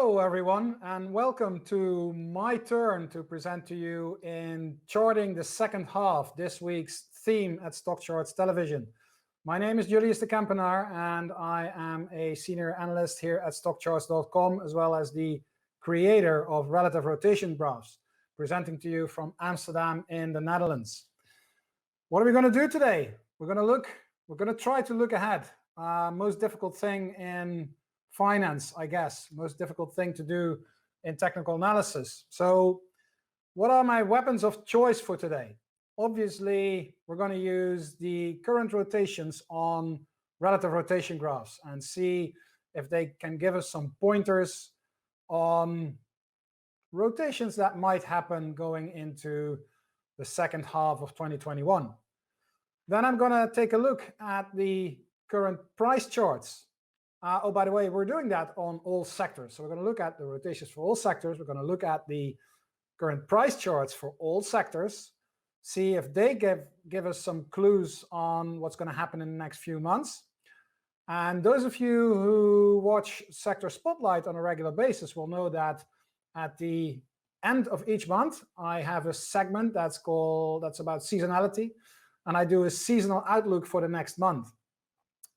Hello, everyone, and welcome to my turn to present to you in charting the second half, this week's theme at StockCharts Television. My name is Julius de Kempenaer, and I am a senior analyst here at StockCharts.com, as well as the creator of relative rotation graphs, presenting to you from Amsterdam in the Netherlands. What are we going to do today? We're going to try to look ahead. Most difficult thing in finance, I guess, most difficult thing to do in technical analysis. So what are my weapons of choice for today? Obviously, we're going to use the current rotations on relative rotation graphs and see if they can give us some pointers on rotations that might happen going into the second half of 2021. Then I'm going to take a look at the current price charts. Oh, by the way, we're doing that on all sectors. So we're going to look at the rotations for all sectors. We're going to look at the current price charts for all sectors, see if they give us some clues on what's going to happen in the next few months. And those of you who watch Sector Spotlight on a regular basis will know that at the end of each month, I have a segment that's about seasonality, and I do a seasonal outlook for the next month.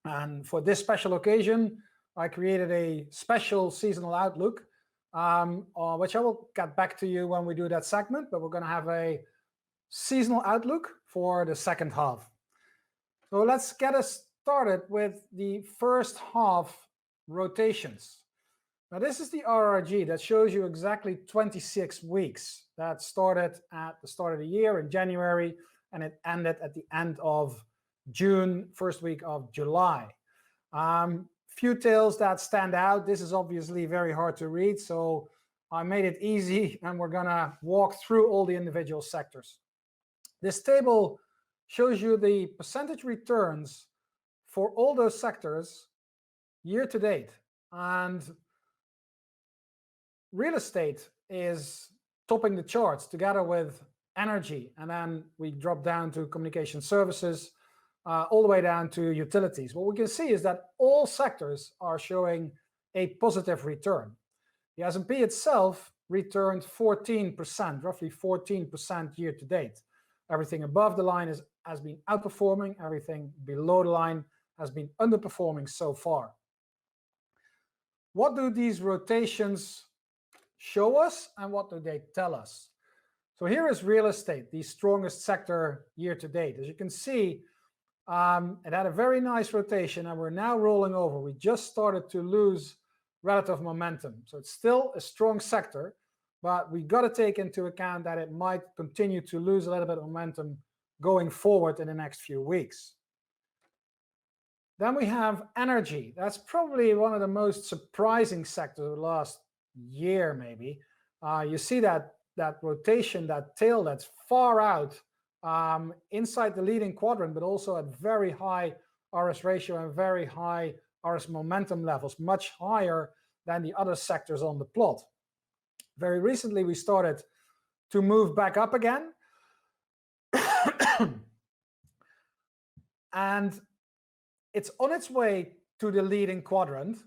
And for this special occasion, I created a special seasonal outlook, which I will get back to you when we do that segment, but we're going to have a seasonal outlook for the second half. So let's get us started with the first half rotations. Now this is the RRG that shows you exactly 26 weeks. That started at the start of the year in January, and it ended at the end of June, first week of July. Few tails that stand out. This is obviously very hard to read, so I made it easy, and we're going to walk through all the individual sectors. This table shows you the percentage returns for all those sectors year to date. And real estate is topping the charts together with energy, and then we drop down to communication services, all the way down to utilities. What we can see is that all sectors are showing a positive return. The S&P itself returned 14%, roughly 14% year to date. Everything above the line has been outperforming. Everything below the line has been underperforming so far. What do these rotations show us, and what do they tell us? So here is real estate, the strongest sector year to date. As you can see, it had a very nice rotation, and we're now rolling over. We just started to lose relative momentum. So it's still a strong sector, but we got to take into account that it might continue to lose a little bit of momentum going forward in the next few weeks. Then we have energy. That's probably one of the most surprising sectors of the last year, maybe. You see that rotation, that tail that's far out inside the leading quadrant, but also at very high RS ratio and very high RS momentum levels, much higher than the other sectors on the plot. Very recently, we started to move back up again. And it's on its way to the leading quadrant,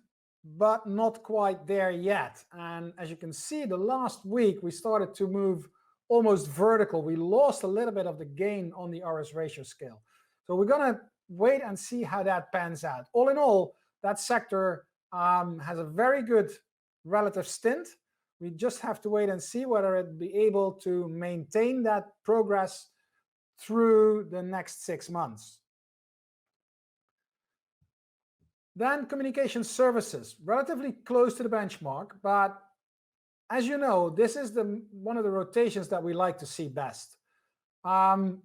but not quite there yet. And as you can see, the last week, we started to move almost vertical. We lost a little bit of the gain on the RS ratio scale. So we're going to wait and see how that pans out. All in all, that sector has a very good relative stint. We just have to wait and see whether it'll be able to maintain that progress through the next 6 months. Then communication services, relatively close to the benchmark, but as you know, this is one of the rotations that we like to see best. In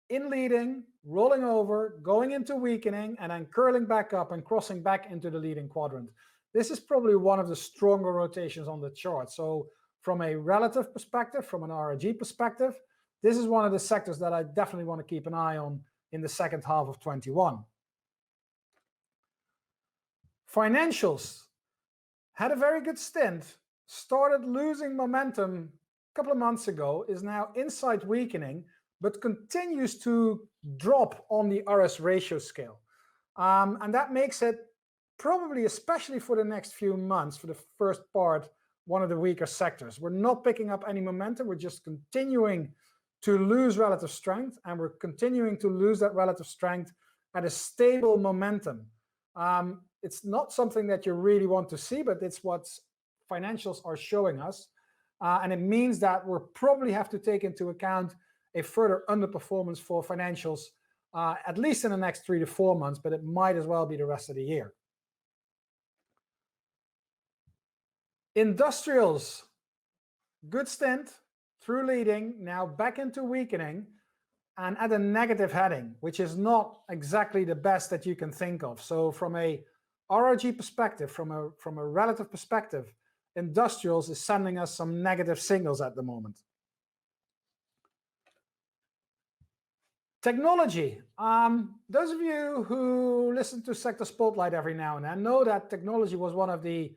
leading, rolling over, going into weakening, and then curling back up and crossing back into the leading quadrant. This is probably one of the stronger rotations on the chart. So from a relative perspective, from an RRG perspective, this is one of the sectors that I definitely want to keep an eye on in the second half of 21. Financials had a very good stint, started losing momentum a couple of months ago, is now inside weakening, but continues to drop on the RS ratio scale. And that makes it probably, especially for the next few months, for the first part, one of the weaker sectors. We're not picking up any momentum. We're just continuing to lose relative strength, and we're continuing to lose that relative strength at a stable momentum. It's not something that you really want to see, but it's what financials are showing us. And it means that we'll probably have to take into account a further underperformance for financials, at least in the next 3 to 4 months, but it might as well be the rest of the year. Industrials, good stint through leading, now back into weakening and at a negative heading, which is not exactly the best that you can think of. So from a RRG perspective, from a relative perspective, industrials is sending us some negative signals at the moment. Technology. Those of you who listen to Sector Spotlight every now and then know that technology was one of the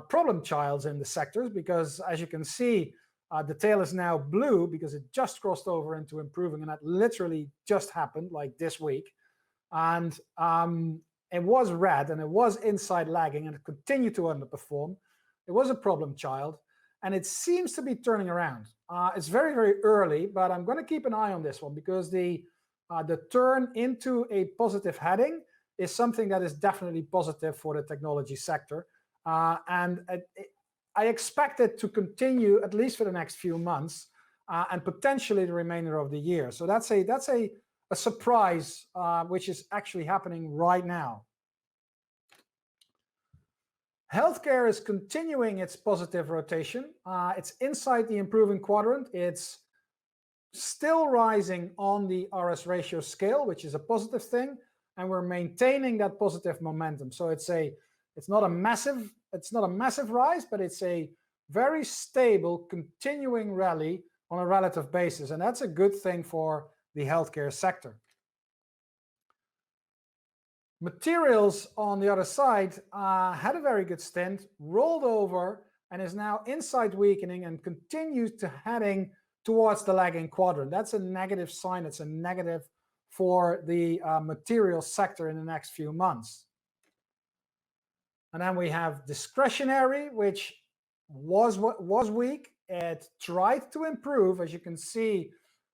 problem childs in the sectors, because as you can see, the tail is now blue because it just crossed over into improving, and that literally just happened like this week. And it was red and it was inside lagging and it continued to underperform. It was a problem child, and it seems to be turning around. It's very, very early, but I'm going to keep an eye on this one, because the turn into a positive heading is something that is definitely positive for the technology sector. And I expect it to continue at least for the next few months, and potentially the remainder of the year. So that's a surprise, which is actually happening right now. Healthcare is continuing its positive rotation. It's inside the improving quadrant. It's still rising on the RS ratio scale, which is a positive thing, and we're maintaining that positive momentum. So it's not a massive rise, but it's a very stable, continuing rally on a relative basis, and that's a good thing for the healthcare sector. Materials, on the other side, had a very good stint, rolled over, and is now inside weakening and continues to heading towards the lagging quadrant. That's a negative sign. It's a negative for the materials sector in the next few months. And then we have discretionary, which was weak. It tried to improve, as you can see,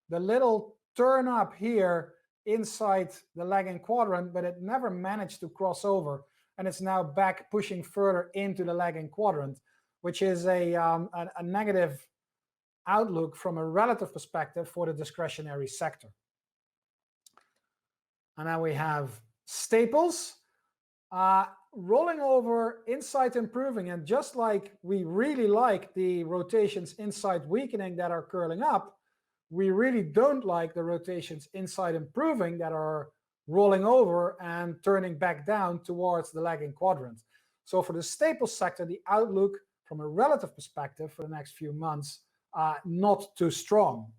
the little turn up here inside the lagging quadrant, but it never managed to cross over, and it's now back pushing further into the lagging quadrant, which is a negative outlook from a relative perspective for the discretionary sector. And now we have staples rolling over, inside improving, and just like we really like the rotations inside weakening that are curling up, we really don't like the rotations inside improving that are rolling over and turning back down towards the lagging quadrant. So for the staples sector, the outlook from a relative perspective for the next few months, not too strong.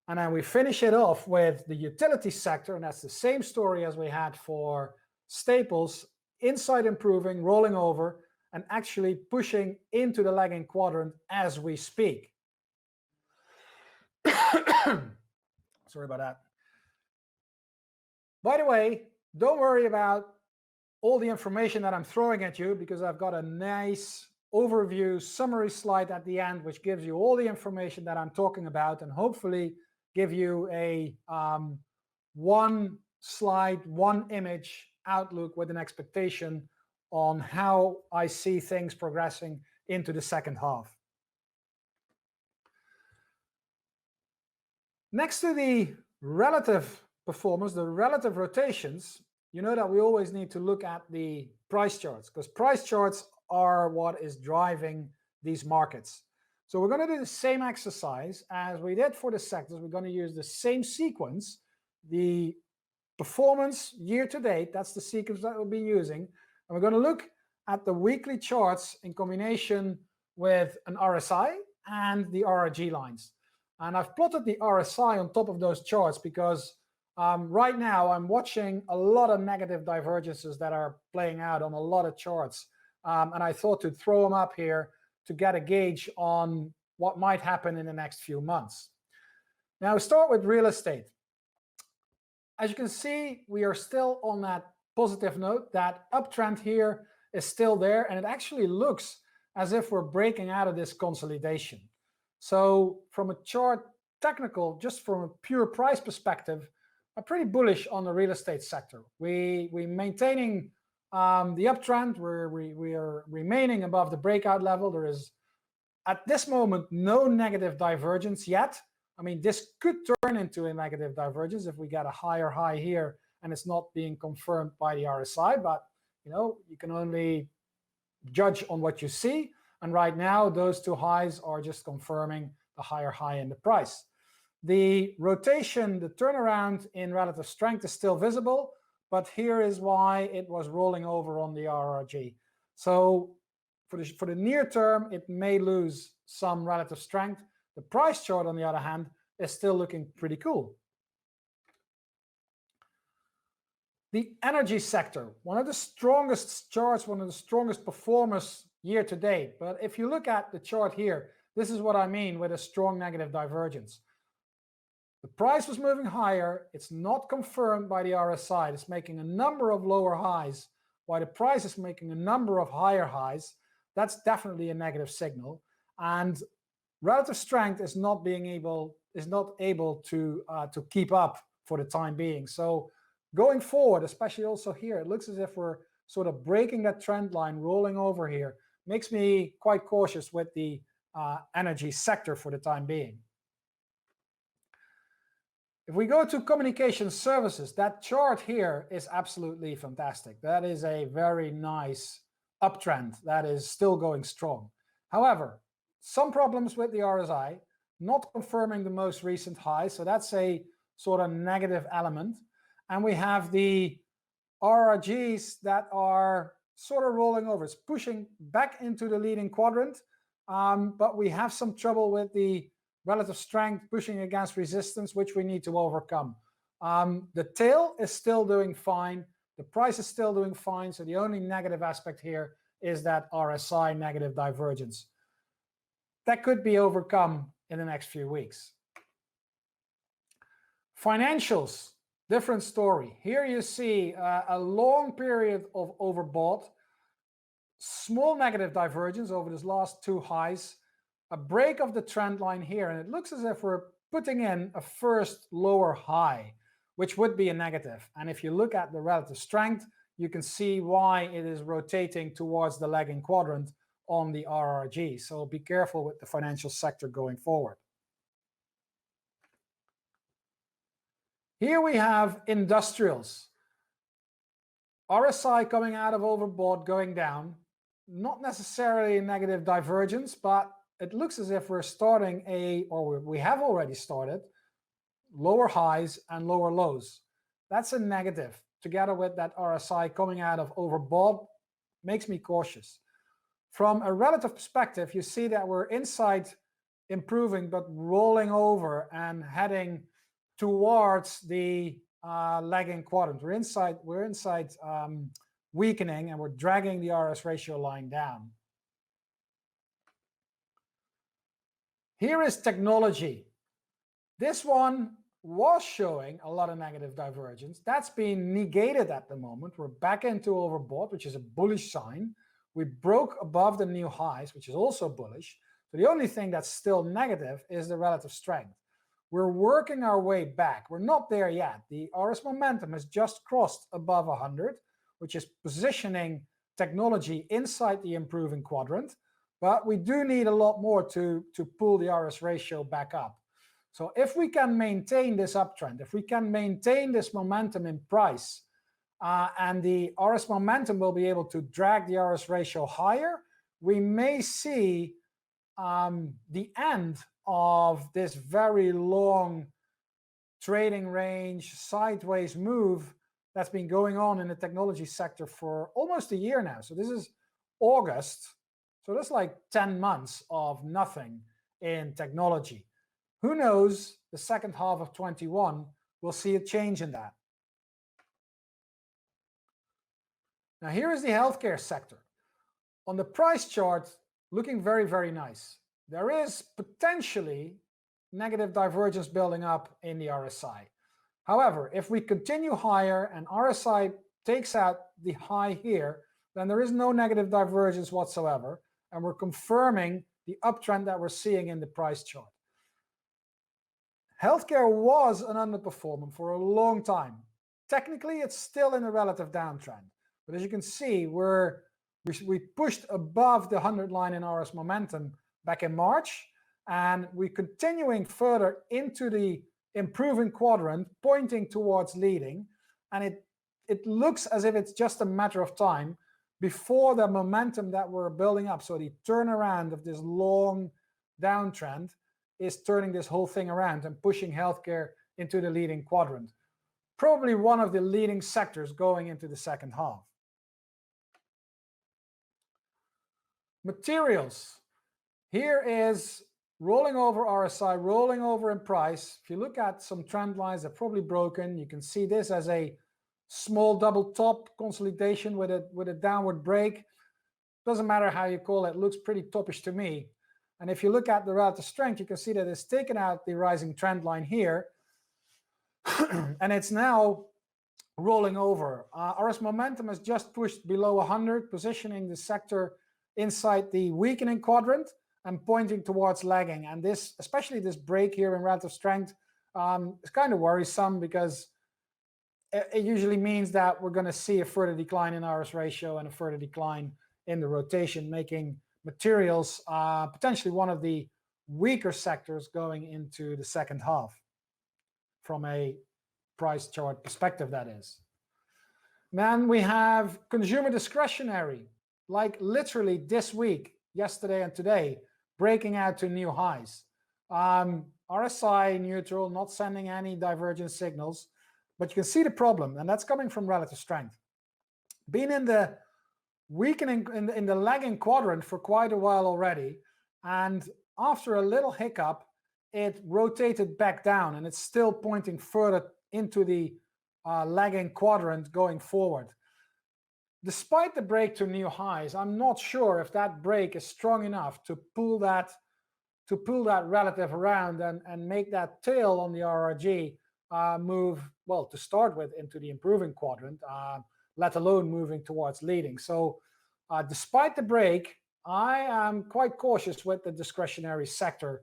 And then we finish it off with the utility sector, and that's the same story as we had for staples, inside improving, rolling over, and actually pushing into the lagging quadrant as we speak. Sorry about that. By the way, don't worry about all the information that I'm throwing at you, because I've got a nice overview summary slide at the end, which gives you all the information that I'm talking about, and hopefully give you a one slide, one image outlook with an expectation on how I see things progressing into the second half. Next to the relative performance, the relative rotations, you know that we always need to look at the price charts, because price charts are what is driving these markets. So we're going to do the same exercise as we did for the sectors. We're going to use the same sequence, the performance year to date. That's the sequence that we'll be using. And we're going to look at the weekly charts in combination with an RSI and the RRG lines. And I've plotted the RSI on top of those charts because right now I'm watching a lot of negative divergences that are playing out on a lot of charts. And I thought to throw them up here to get a gauge on what might happen in the next few months. Now, we start with real estate. As you can see, we are still on that positive note, that uptrend here is still there, and it actually looks as if we're breaking out of this consolidation. So from a chart technical, just from a pure price perspective, I'm pretty bullish on the real estate sector. We're maintaining the uptrend. We are remaining above the breakout level. There is, at this moment, no negative divergence yet. I mean, this could turn into a negative divergence if we get a higher high here and it's not being confirmed by the RSI. But you can only judge on what you see. And right now, those two highs are just confirming the higher high in the price. The rotation, the turnaround in relative strength is still visible, but here is why it was rolling over on the RRG. So for the near term, it may lose some relative strength. The price chart, on the other hand, is still looking pretty cool. The energy sector, one of the strongest charts, one of the strongest performers year to date. But if you look at the chart here, this is what I mean with a strong negative divergence. The price was moving higher. It's not confirmed by the RSI. It's making a number of lower highs, while the price is making a number of higher highs. That's definitely a negative signal. And relative strength is not able to keep up for the time being. So going forward, especially also here, it looks as if we're sort of breaking that trend line, rolling over here. Makes me quite cautious with the energy sector for the time being. If we go to communication services, that chart here is absolutely fantastic. That is a very nice uptrend that is still going strong. However, some problems with the RSI, not confirming the most recent high, so that's a sort of negative element. And we have the RRGs that are sort of rolling over. It's pushing back into the leading quadrant, but we have some trouble with the relative strength pushing against resistance, which we need to overcome. The tail is still doing fine. The price is still doing fine. So the only negative aspect here is that RSI negative divergence. That could be overcome in the next few weeks. Financials, different story. Here you see a long period of overbought, small negative divergence over these last two highs, a break of the trend line here, and it looks as if we're putting in a first lower high, which would be a negative. And if you look at the relative strength, you can see why it is rotating towards the lagging quadrant on the RRG. So be careful with the financial sector going forward. Here we have industrials. RSI coming out of overbought, going down. Not necessarily a negative divergence, but it looks as if we're starting we have already started, lower highs and lower lows. That's a negative. Together with that RSI coming out of overbought, makes me cautious. From a relative perspective, you see that we're inside improving, but rolling over and heading towards the lagging quadrant. We're inside weakening, and we're dragging the RS ratio line down. Here is technology. This one was showing a lot of negative divergence. That's being negated at the moment. We're back into overbought, which is a bullish sign. We broke above the new highs, which is also bullish. So the only thing that's still negative is the relative strength. We're working our way back. We're not there yet. The RS momentum has just crossed above 100, which is positioning technology inside the improving quadrant. But we do need a lot more to pull the RS ratio back up. So if we can maintain this uptrend, if we can maintain this momentum in price, and the RS momentum will be able to drag the RS ratio higher, we may see the end of this very long trading range sideways move that's been going on in the technology sector for almost a year now. So this is August. So that's like 10 months of nothing in technology. Who knows, the second half of 21, we'll see a change in that. Now here is the healthcare sector. On the price chart, looking very, very nice. There is potentially negative divergence building up in the RSI. However, if we continue higher and RSI takes out the high here, then there is no negative divergence whatsoever, and we're confirming the uptrend that we're seeing in the price chart. Healthcare was an underperformer for a long time. Technically, it's still in a relative downtrend, but as you can see, we pushed above the 100 line in RS momentum back in March, and we're continuing further into the improving quadrant, pointing towards leading, and it looks as if it's just a matter of time before the momentum that we're building up, so the turnaround of this long downtrend, is turning this whole thing around and pushing healthcare into the leading quadrant. Probably one of the leading sectors going into the second half. Materials. Here is rolling over RSI, rolling over in price. If you look at some trend lines, they're probably broken. You can see this as a small double top consolidation with a downward break. Doesn't matter how you call it, it looks pretty toppish to me. And if you look at the relative strength, you can see that it's taken out the rising trend line here, and it's now rolling over. RS momentum has just pushed below 100, positioning the sector inside the weakening quadrant and pointing towards lagging. And this, especially this break here in relative strength, is kind of worrisome, because it usually means that we're going to see a further decline in RS ratio and a further decline in the rotation, making materials potentially one of the weaker sectors going into the second half from a price chart perspective, that is. Then we have consumer discretionary, like literally this week, yesterday and today, breaking out to new highs. RSI neutral, not sending any divergence signals, but you can see the problem, and that's coming from relative strength. Being in the weakening, in the lagging quadrant for quite a while already, and after a little hiccup, it rotated back down, and it's still pointing further into the lagging quadrant going forward. Despite the break to new highs, I'm not sure if that break is strong enough to pull that relative around and make that tail on the RRG move, well, to start with, into the improving quadrant, let alone moving towards leading. So despite the break, I am quite cautious with the discretionary sector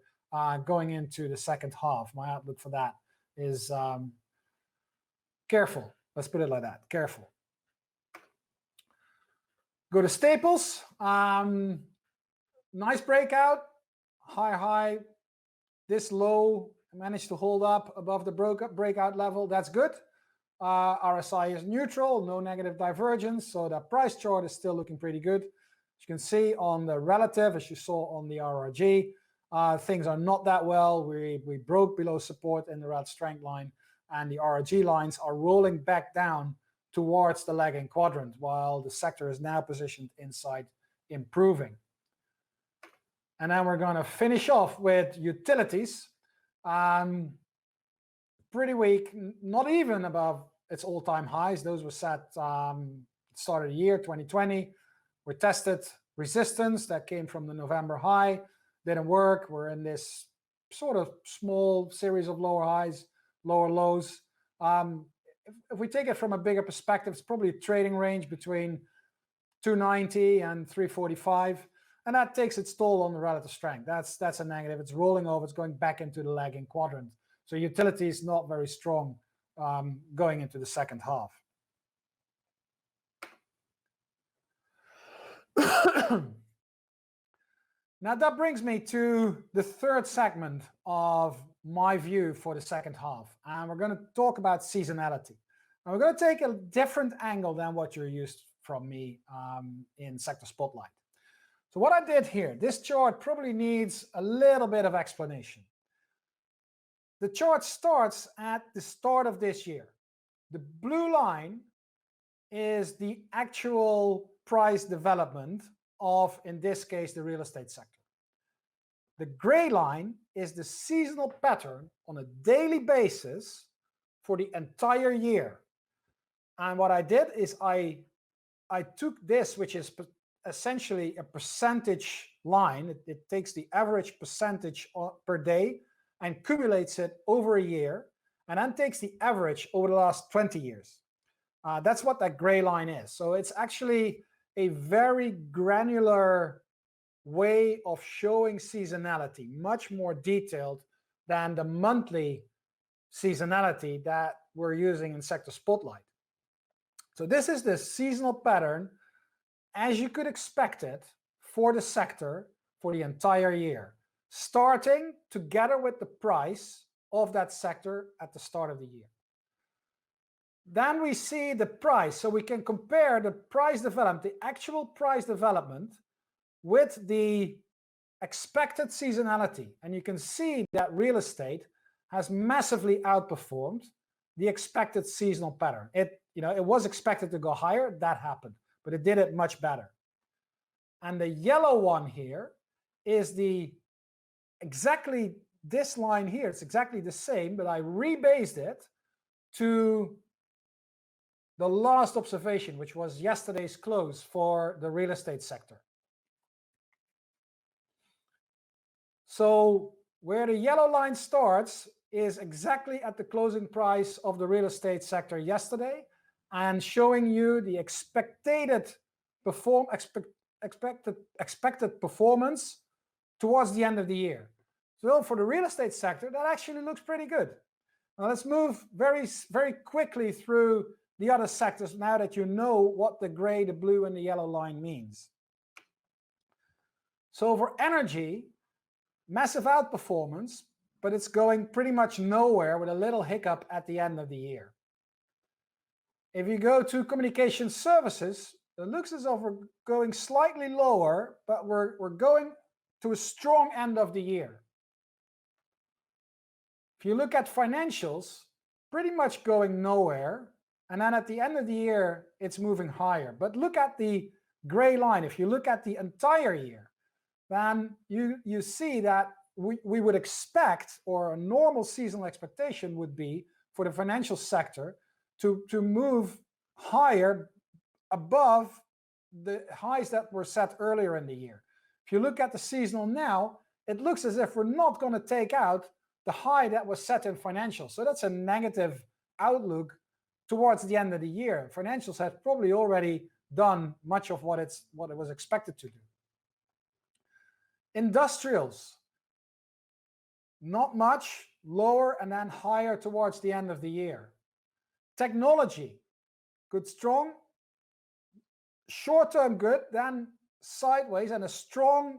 going into the second half. My outlook for that is careful. Let's put it like that, careful. Go to staples. Nice breakout, high, this low, managed to hold up above the breakout level. That's good. RSI is neutral, no negative divergence, so the price chart is still looking pretty good. As you can see on the relative, as you saw on the RRG, things are not that well. We broke below support in the relative strength line, and the RRG lines are rolling back down towards the lagging quadrant, while the sector is now positioned inside improving. And then we're going to finish off with utilities. Pretty weak, not even above its all-time highs. Those were set start of the year 2020. We tested resistance that came from the November high, didn't work. We're in this sort of small series of lower highs, lower lows. If we take it from a bigger perspective, it's probably a trading range between 290 and 345, and that takes its toll on the relative strength. That's a negative. It's rolling over. It's going back into the lagging quadrant. So utility is not very strong going into the second half. Now that brings me to the third segment of my view for the second half, and we're going to talk about seasonality. And we're going to take a different angle than what you're used from me in Sector Spotlight. So what I did here, this chart probably needs a little bit of explanation. The chart starts at the start of this year. The blue line is the actual price development of, in this case, the real estate sector. The gray line is the seasonal pattern on a daily basis for the entire year. And what I did is I took this, which is essentially a percentage line. It takes the average percentage per day and cumulates it over a year, and then takes the average over the last 20 years. That's what that gray line is. So it's actually a very granular way of showing seasonality, much more detailed than the monthly seasonality that we're using in Sector Spotlight. So this is the seasonal pattern as you could expect it for the sector for the entire year, starting together with the price of that sector at the start of the year. Then we see the price, so we can compare the price development, the actual price development, with the expected seasonality. And you can see that real estate has massively outperformed the expected seasonal pattern. It was expected to go higher, that happened, but it did it much better. And the yellow one here is exactly this line here. It's exactly the same, but I rebased it to the last observation, which was yesterday's close for the real estate sector. So where the yellow line starts is exactly at the closing price of the real estate sector yesterday, and showing you the expected performance towards the end of the year. So for the real estate sector, that actually looks pretty good. Now let's move very, very quickly through the other sectors now that you know what the gray, the blue, and the yellow line means. So for energy, massive outperformance, but it's going pretty much nowhere with a little hiccup at the end of the year. If you go to communication services, it looks as though we're going slightly lower, but we're going to a strong end of the year. If you look at financials, pretty much going nowhere, and then at the end of the year, it's moving higher. But look at the gray line. If you look at the entire year, then you see that we would expect, or a normal seasonal expectation would be for the financial sector to move higher above the highs that were set earlier in the year. If you look at the seasonal now, it looks as if we're not going to take out the high that was set in financials. So that's a negative outlook towards the end of the year. Financials have probably already done much of what it was expected to do. Industrials, not much, lower and then higher towards the end of the year. Technology, good, strong, short-term good, then sideways, and a strong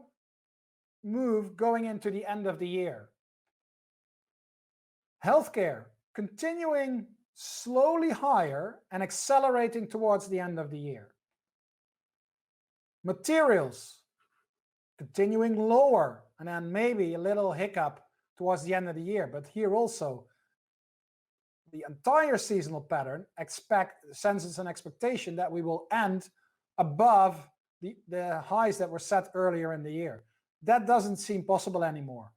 move going into the end of the year. Healthcare, continuing slowly higher and accelerating towards the end of the year. Materials, continuing lower and then maybe a little hiccup towards the end of the year. But here also, the entire seasonal pattern senses an expectation that we will end above the highs that were set earlier in the year. That doesn't seem possible anymore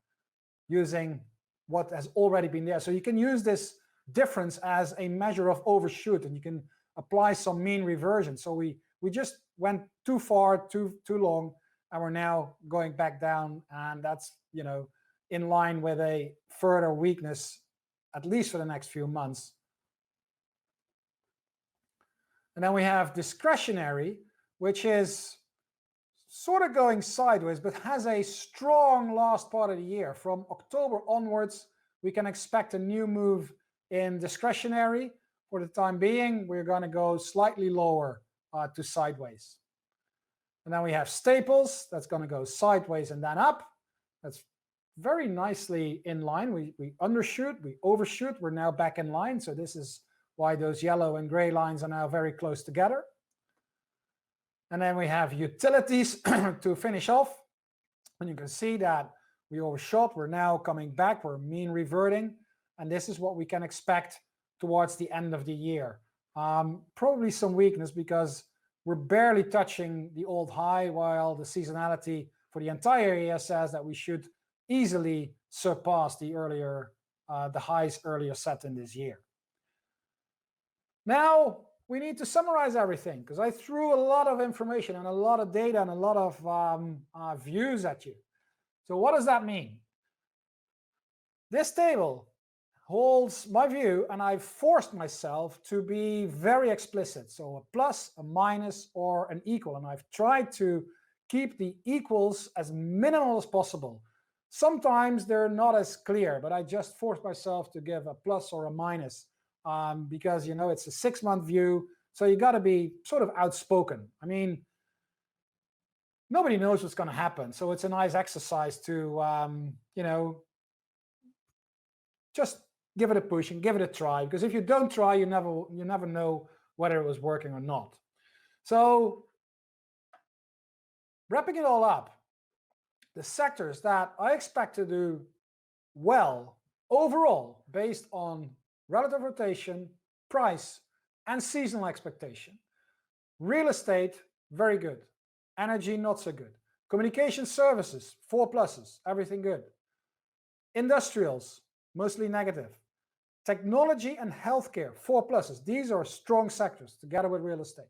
using what has already been there. So you can use this difference as a measure of overshoot, and you can apply some mean reversion. So we just went too far, too long, and we're now going back down, and that's in line with a further weakness, at least for the next few months. And then we have discretionary, which is sort of going sideways, but has a strong last part of the year. From October onwards, we can expect a new move in discretionary. For the time being, we're going to go slightly lower to sideways. And then we have staples, that's going to go sideways and then up. That's very nicely in line. We undershoot, we overshoot, we're now back in line. So this is why those yellow and gray lines are now very close together. And then we have utilities to finish off. And you can see that we overshot, we're now coming back, we're mean reverting. And this is what we can expect towards the end of the year. Probably some weakness because we're barely touching the old high, while the seasonality for the entire year says that we should easily surpass the highs earlier set in this year. Now we need to summarize everything, because I threw a lot of information and a lot of data and a lot of views at you. So what does that mean? This table holds my view, and I've forced myself to be very explicit. So a plus, a minus, or an equal. And I've tried to keep the equals as minimal as possible. Sometimes they're not as clear, but I just forced myself to give a plus or a minus because, you know, it's a 6-month view. So you got to be sort of outspoken. I mean, nobody knows what's going to happen. So it's a nice exercise to, you know, just give it a push and give it a try. Because if you don't try, you never know whether it was working or not. So wrapping it all up, the sectors that I expect to do well overall based on relative rotation, price, and seasonal expectation. Real estate, very good. Energy, not so good. Communication services, 4 pluses, everything good. Industrials, mostly negative. Technology and healthcare, 4 pluses. These are strong sectors together with real estate.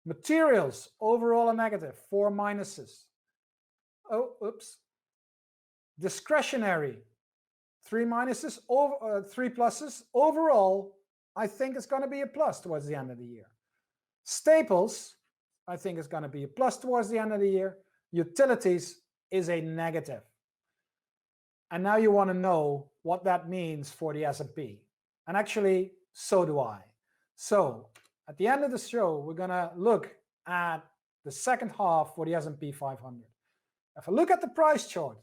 Materials, overall a negative, 4 minuses. Oh, oops. Discretionary, 3 minuses, 3 pluses. Overall, I think it's going to be a plus towards the end of the year. Staples, I think it's going to be a plus towards the end of the year. Utilities is a negative. And now you want to know what that means for the S&P. And actually, so do I. So at the end of the show, we're going to look at the second half for the S&P 500. If I look at the price chart,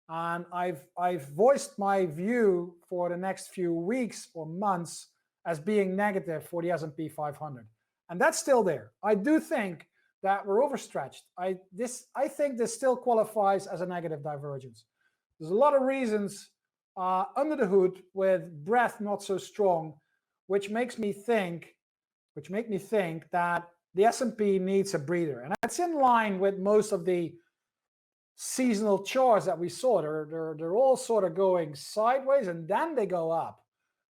and I've voiced my view for the next few weeks or months as being negative for the S&P 500. And that's still there. I do think that we're overstretched. I think this still qualifies as a negative divergence. There's a lot of reasons under the hood with breadth not so strong, which make me think that the S&P needs a breather. And that's in line with most of the seasonal charts that we saw. They're all sort of going sideways and then they go up.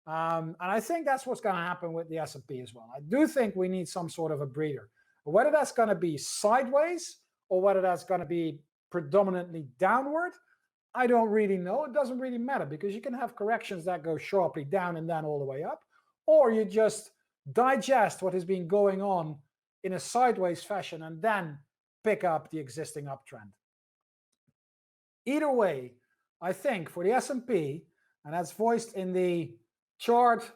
And I think that's what's going to happen with the S&P as well. I do think we need some sort of a breather. Whether that's going to be sideways or whether that's going to be predominantly downward, I don't really know. It doesn't really matter because you can have corrections that go sharply down and then all the way up, or you just digest what has been going on in a sideways fashion and then pick up the existing uptrend. Either way, I think for the S&P, and that's voiced in the chart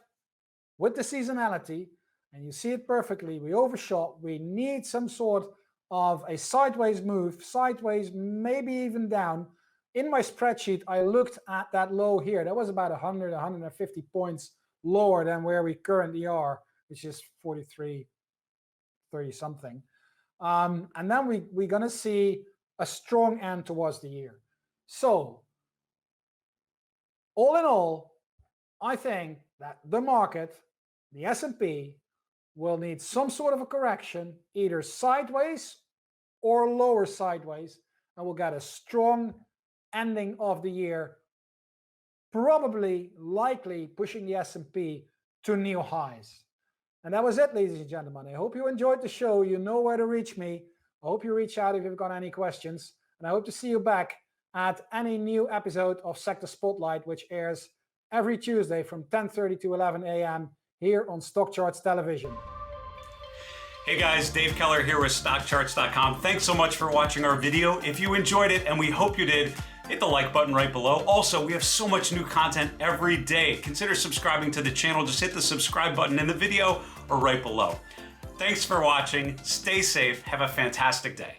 with the seasonality, and you see it perfectly, we overshot, we need some sort of a sideways move, sideways, maybe even down. In my spreadsheet, I looked at that low here. That was about 100, 150 points lower than where we currently are, which is 43, 30 something. And then we're going to see a strong end towards the year. So, all in all, I think that the market, the S&P, will need some sort of a correction, either sideways or lower sideways, and we'll get a strong ending of the year, probably, likely pushing the S&P to new highs. And that was it, ladies and gentlemen. I hope you enjoyed the show. You know where to reach me. I hope you reach out if you've got any questions. And I hope to see you back at any new episode of Sector Spotlight, which airs every Tuesday from 10:30 to 11 a.m. here on StockCharts Television. Hey guys, Dave Keller here with StockCharts.com. Thanks so much for watching our video. If you enjoyed it, and we hope you did, hit the like button right below. Also, we have so much new content every day. Consider subscribing to the channel. Just hit the subscribe button in the video or right below. Thanks for watching. Stay safe. Have a fantastic day.